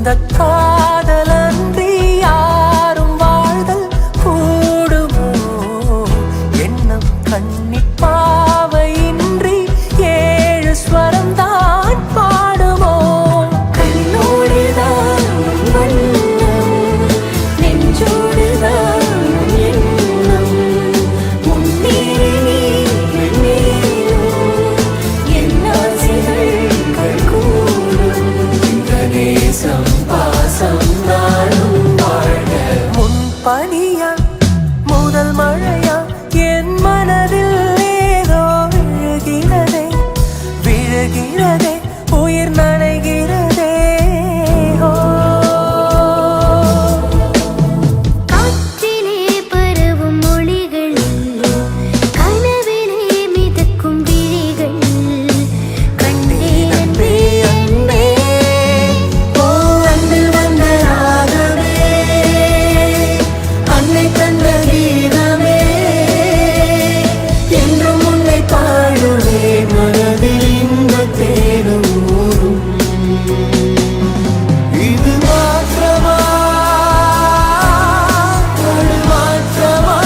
இந்த காதலன்றி யாரும் வாழ்தல் கூடுமோ எண்ணம் கண்ணிப்பாவையின்றி ஏழு ஸ்வரம் தான் பாடுமோ கண்ணோடுதான் வண்ணம் நெஞ்சோடுதான் எண்ணம் முன்னேறி பனியா முதல் மழையா என் மனதில் ஏதோ விழுகிறதே விழுகிறதே உயிர் நனைகிறதே காற்றிலே பரவும் மொழிகள் கனவிலே மிதக்கும் விழிகள் கண்டே அன்பே அன்பே அன்பில் வந்த ராகமே அன்னை தந்த கீதமே என்றும் உன்னை பாடுவே மனதில் இந்த தேடும் இது மாற்றமா மாற்றமா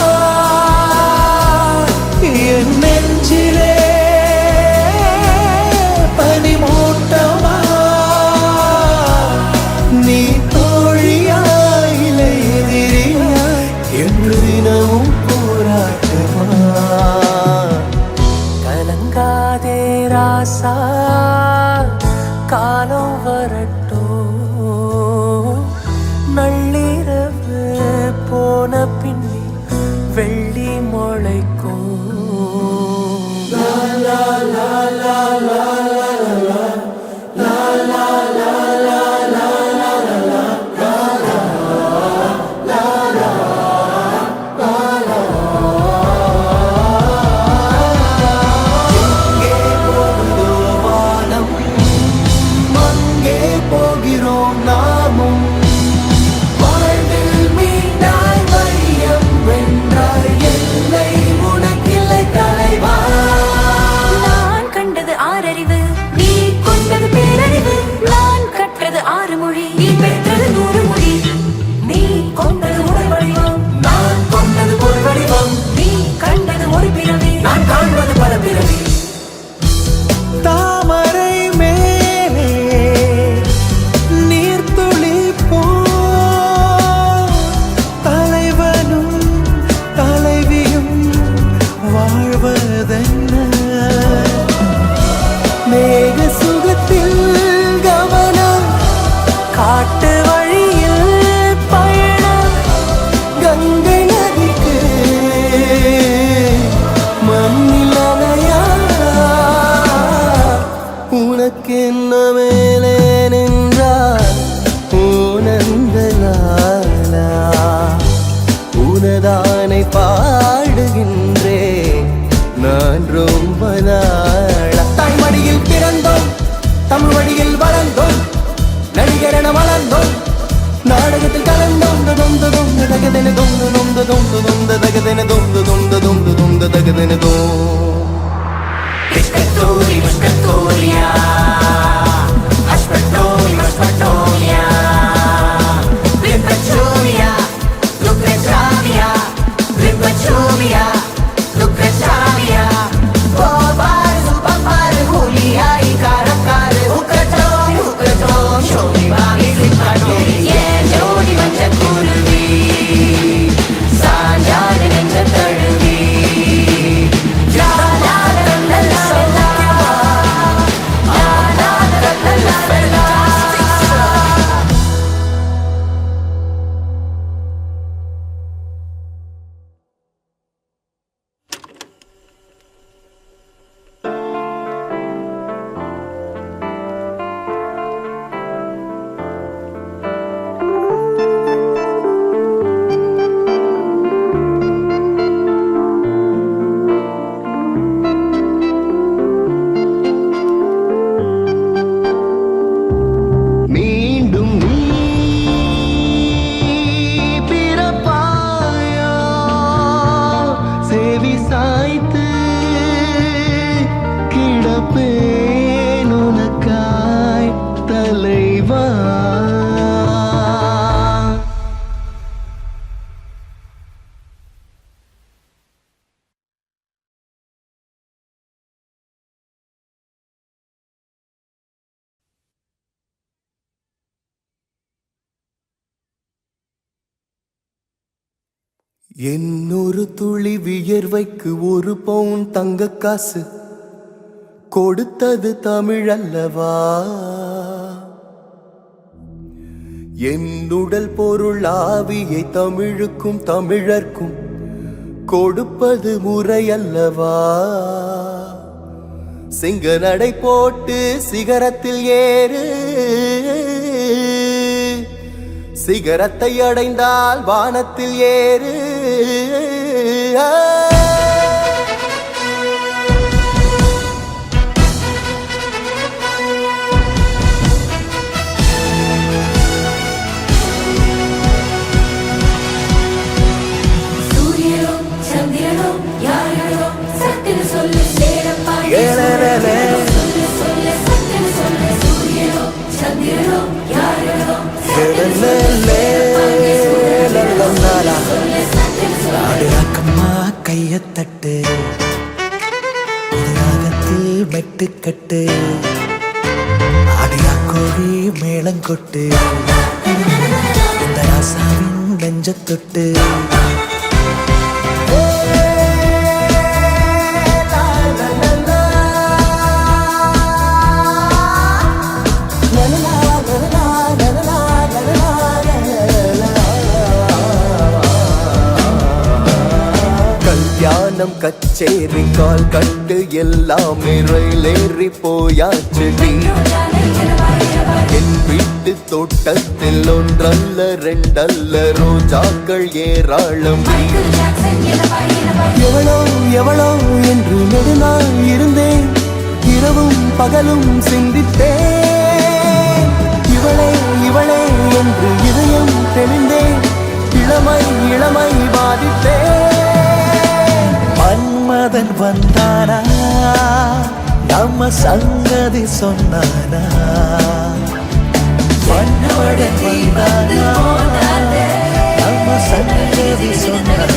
என் நெஞ்சிலே பனிமூட்டமா நீ தோழியா இல்லை எதிரியா என்று தினமும் போராட்டமா கலங்காதே ராசா காலம் வரட்டும் நள்ளிரவு போன பின்னி வெள்ளி முளைக்கும் லா லா லா லா லா போகிறோம் நாமும் வாழ்வில் மீண்டாய் வையம் வென்றாய் எல்லை உனக்கில்லை தலைவா நான் கண்டது ஆறறிவு நீ கொண்டது பேரறிவு நான் கற்றது 6 மொழி நீ பெற்றது 100 மொழி நீ கொண்டது உடல் வடிவம் நான் கொண்டது பொருள் வடிவம் நீ கண்டது ஒரு பிறவி நான் காண்பது பல பிறவி தாமரை மேலே நீர்த்துளி போ தலைவனும் தலைவியும் வாழ்வதென்ன மேக சுகத்தில் கவனம் காட்டு வழியில் பயணம் கங்கை நதிக்கு மண்ணில் அலையா உனக்கு என்ன மேலே நின்றார் உனந்தலாலா உனதானை பாடுகின்றேன் நான் ரொம்ப நாளா தாய்மடியில் பிறந்தோம் தமிழ் வழியில் வளர்ந்தோம் நடிகரென வளர்ந்தோம் நாடகத்தில் கலந்தோம் தொந்து தொந்து தகதென தொந்து தொந்து தொந்து தொந்து தகதென தொந்து தொந்து தொந்து தொந்து தகதென தோ Pescatori, pescatoria Aspettoni, aspettonia Rimpacciuria, Lucrezia Rimpacciuria, Lucrezia Popare, supapare, Julia I caracare, Ucraton, Ucraton Shoni, mami, flippatoni Yeah, Joni, mangia kurvi Sanjane, nenja taruvi La la la la la la La la la la la la மீண்டும் நீ பிறப்பாயோ செவி சாய்த்து கிடப்பேன் உனக்காய் தலைவா என்னொரு துளி வியர்வைக்கு ஒரு பவுன் தங்க காசு கொடுத்தது தமிழல்லவா? என் உடல் பொருள் ஆவியை தமிழுக்கும் தமிழர்க்கும் கொடுப்பது முறையல்லவா? சிங்க நடை போட்டு சிகரத்தில் ஏறு, சிகரத்தை அடைந்தால் வானத்தில் ஏறு. அக்கம்மா கையத்தட்டு ராகத்தில் மெட்டுக்கட்டு அடியா கோழி மேளங்கொட்டு இந்த ராசாவின் நெஞ்சத்தொட்டு கல்யாணம் கச்சேரி கால் கட்டு எல்லாமே ரயிலேறி போயாச்சுடி. என் வீட்டு தோட்டத்தில் ஒன்றல்ல ரெண்டல்ல ரோஜாக்கள் ஏராளம். எவளோ எவளோ என்று நெடுநாள் இருந்தேன், இரவும் பகலும் சிந்தித்தேன். இவளே இவளே என்று இதயம் தெளிந்தேன், இளமை இளமை பாதித்தேன். மன்மதன் வந்தானா நம்ம சங்கதி சொன்னானா? மன்மதன் வந்தானா நம்ம சங்கதி சொன்னானா?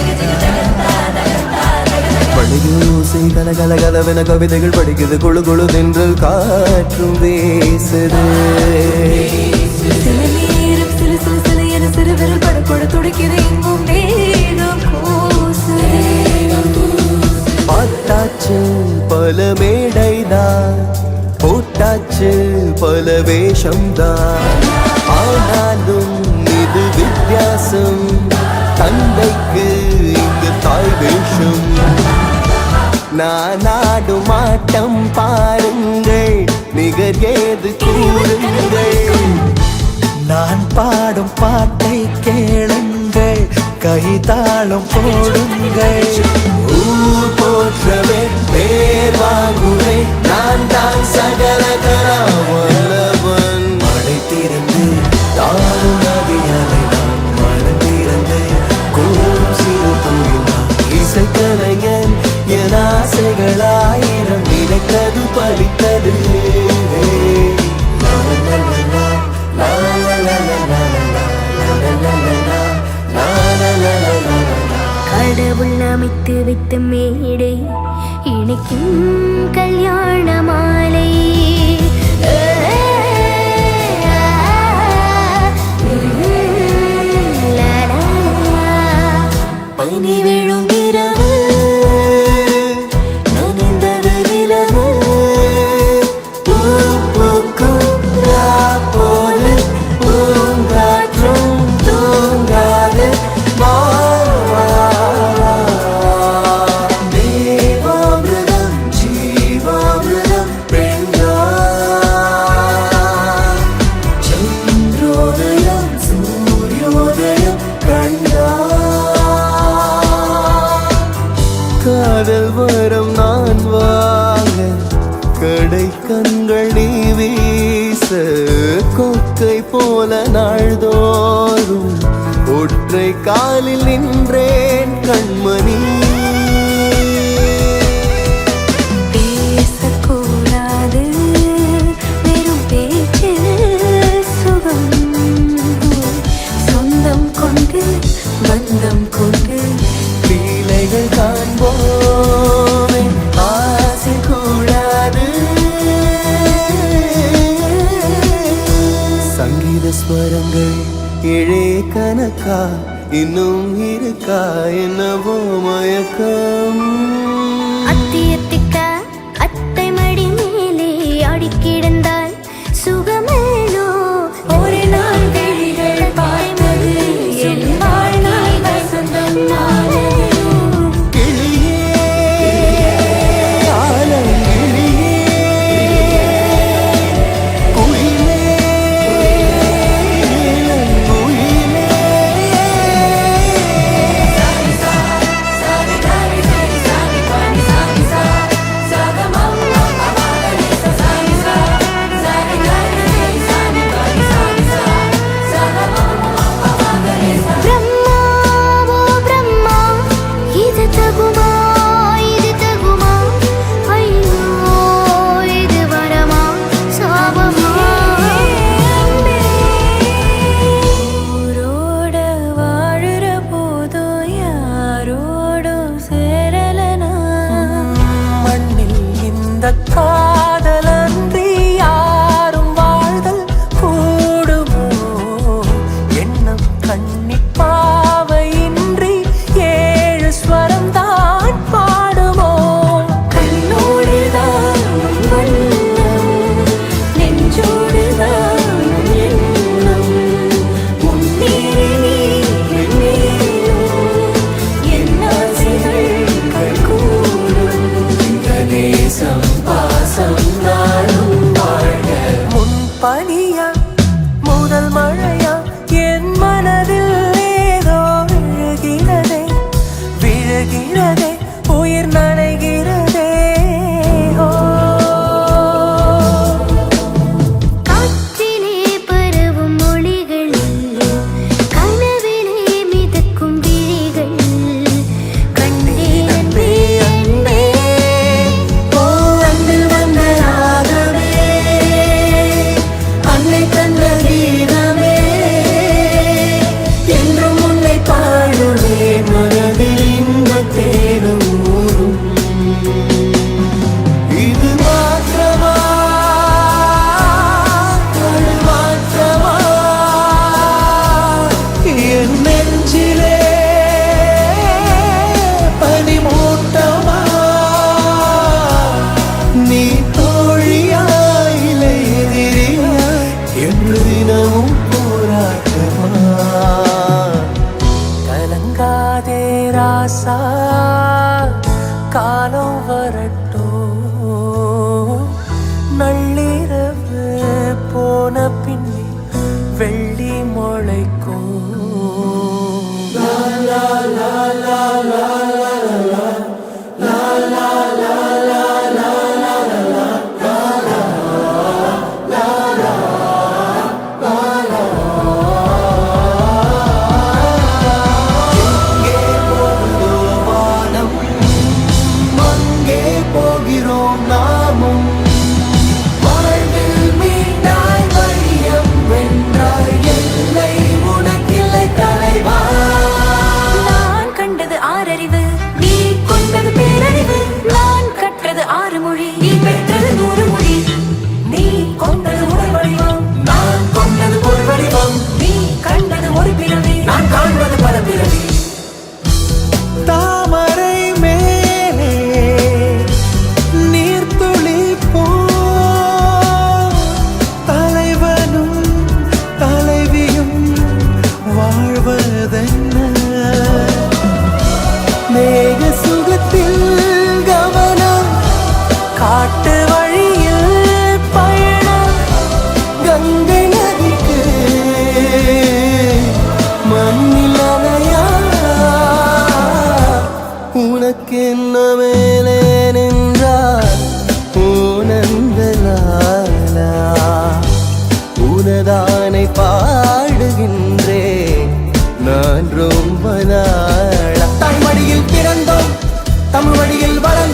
பழியூசை கலகல கலவென கவிதைகள் படிக்குது, குழு குழு தென்றல் காற்றும் வீசுது. சிறுவிரல் படப்பட துடிக்குது, எங்கும் மேகம் கூசுது. பார்த்தாச்சு பல மேடைதான், போட்டாச்சு பல வேஷம்தான். ஆனாலும் இது வித்தியாசம், தந்தைக்கு இங்கு தாய் வேஷம். நான் ஆடும் ஆட்டம் பாருங்கள், நிகர் ஏது கூறுங்கள். நான் பாடும் பாட்டை கேளுங்கள், கைதாளம் போடுங்கள். ஊர் போற்றவே பேர் வாங்குவே, நான் தான் சகல கராவல்லவன். மழை திறந்து தாழும் நதியலை நான் மனம் திறந்து கூறும் சிறு துயிலான். இசைக்கலைஞன் என் ஆசைகளாயிரம் நினைத்தது பலித்தது. கடவுள் அமைத்து வைத்த மேடை இணைக்கும் கல்யாண மாலை. பனி விழும் இரவு, நனைந்தது நிலவு. பூக்கும் போது பூங்காற்றும் தூங்காது. தேவாமிருதம் ஜீவாமிருதம் பெண்ணாய். சந்திரோதயம் சூரியோதயம் கண்டாய். காதல் வரம் நான் வாங்க, கடை கண்கள் நீ வீச. கொக்கை போல நாள்தோறும் ஒற்றை காலில் நின்றேன் கண்மணி. பேசக்கூடாது வெறும் பேச்சில் சுகம், சொந்தம் கொண்டு பந்தம் கொண்டு லீலைகள் காண்போமே, ஆசை கூடாது. சங்கீத ஸ்வரங்கள் ஏழே கணக்கா, இன்னும் இருக்கா என்னவோ மயக்கம் அத்தியத்திக்க அத்தை மடி மேலே ஆடி கிடந்தால் சுகமேலோ ஒரு நாள் விழிகள் பார்ப்பது என் வாழ்நாள் வசந்தம் நாளோ காதலன்றி யாரும் வாழ்தல் கூடுமோ எண்ணம் கண்ணிப்பாவையின்றி ஏழு ஸ்வரம் தான் பாடுமோ கண்ணோடுதான் வண்ணம் நெஞ்சோடுதான் எண்ணம் முன்னேறி நீ என் ஆசைகள் கைகூடும் நேசம் பாசம் நாளும் வாழ்க முன்பனியா முதல் மழையா என் மனதில் ஏதோ விழுகிறதே விழுகிறதே உயிர் நனைகிறதே காற்றிலே பரவும் மொழிகள் கனவிலே மிதக்கும் விழிகள் கண்டே அன்பே அன்பே அன்பில் வந்த ராகமே அன்னை தந்த கீதமே என்றும் உன்னை பாடுவே மனதில் இன்பத் தேடும் ஊரும் இது மாற்றமா அது மாற்றமா என் நெஞ்சிலே பனிமூட்டமா நீ தோழியா இல்லை எதிரியா என்று தினமும் போராட்டமா கலங்காதே ராசா காலம் வரட்டும் நள்ளிரவு போன பின்னே வெள்ளி முளைக்கும்